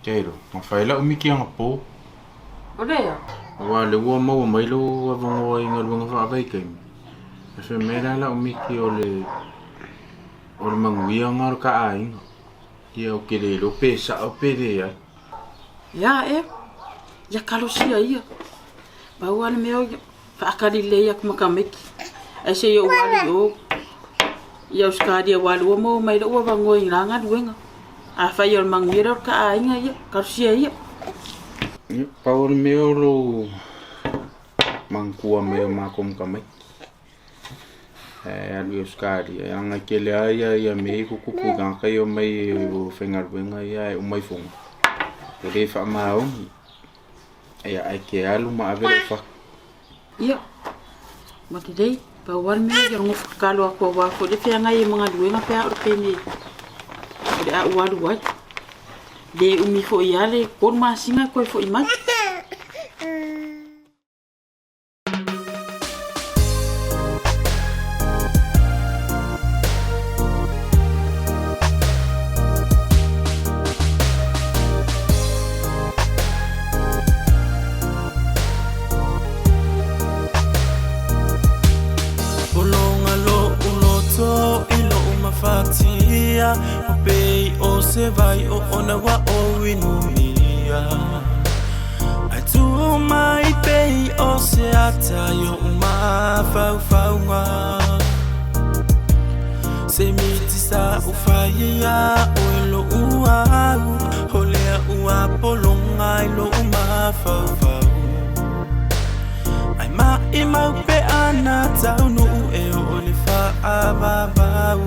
Chairo, mafaila umiki ang po. Olea. Wale ua mau mai lo avongo inga luanga fa vai kai. Ase mera la umiki ole manguia ngar ka ai. Ia o kele lo pesa o pere ai. Ya ya kalau sia ia. Bawa le meo fa akali le ya kumakameki. Ase yo wali o. Ya uskadi wali o mo mai lo avongo inga nga duenga. A fa yo manguia ka ai nga ia. Kalau sia ia. Paul meu lo mangkua meu makom kamai. Ali uskari ang akele ai ia me kuku gang kayo mai o fengar benga ia o mai fong. Ele fa mau. Ia ai ke alu ma avere fa. Ia. Mati dei bawal me ya ngof kalo ako wa ko de fa ngai mga duenga pa o peni. De a walu wa. De umi fo iale kon masinga ko fo imag. Fatia, obey o se vai o ona wa o winuia. I do my pay o se ata yo ma fau nga. Se miti sa ufaya o lo ua holea ua polonga lo ma fau. Ai ma ima pe ana tau no e o le fa ababau.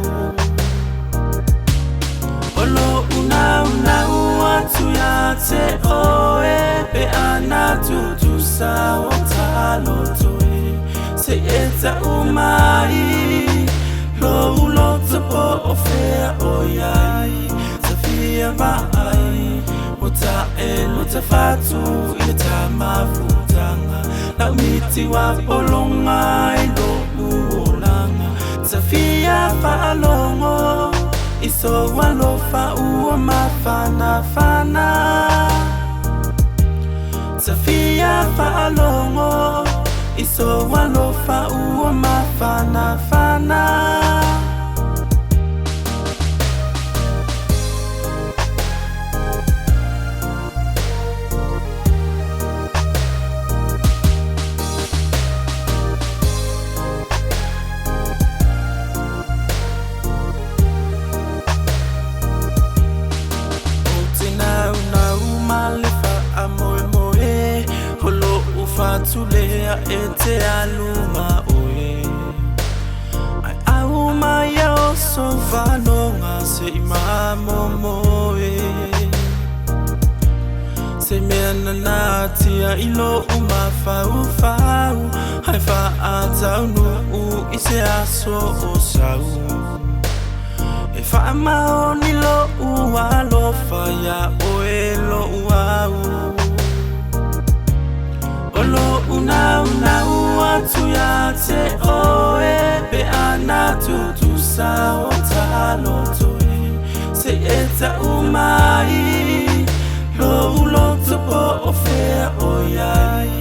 Olo una atu ya te oe pe ana tu sa o talo toe se eta umai lo po ofea oyai tafia mai ota elo tafatu ile tamafutanga la miti wa polonga ilo uolanga tafia falongo iso walofa uo mafana fana Safia falongo iso walofa uo mafana fana Tulea ete aluma oe ai auma ya so valonga se imamo moe se mena natia ilo uma fau ai fa atau no u ise aso o sau e fa ma oni lo u alo fa ya oe lo u Olo una atu ya te oe pe ana tu sa o talo toe se eta umai lo po ofea oyai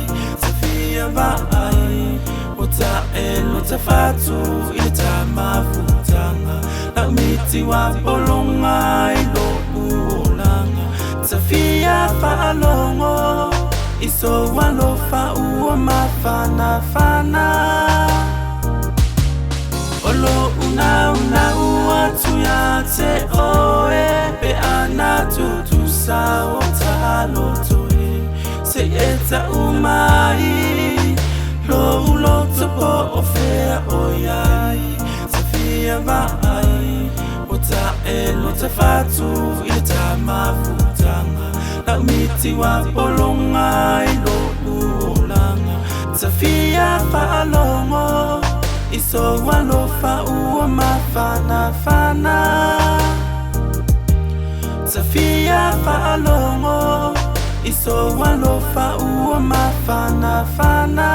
tafia vai ota elo tafatu ile tamafutanga la miti wa polonga ilo uolanga tafia falongo iso walofa uo mafana fana Olo una atu ya te oe pe ana tu sa o talo toe se eta umai lo po ofea oyai tafia vai ota elo tafatu ile tamafutanga la miti wa polonga ilo uolanga Safia falongo iso walofa uo mafana fana Safia falongo iso walofa uo mafana fana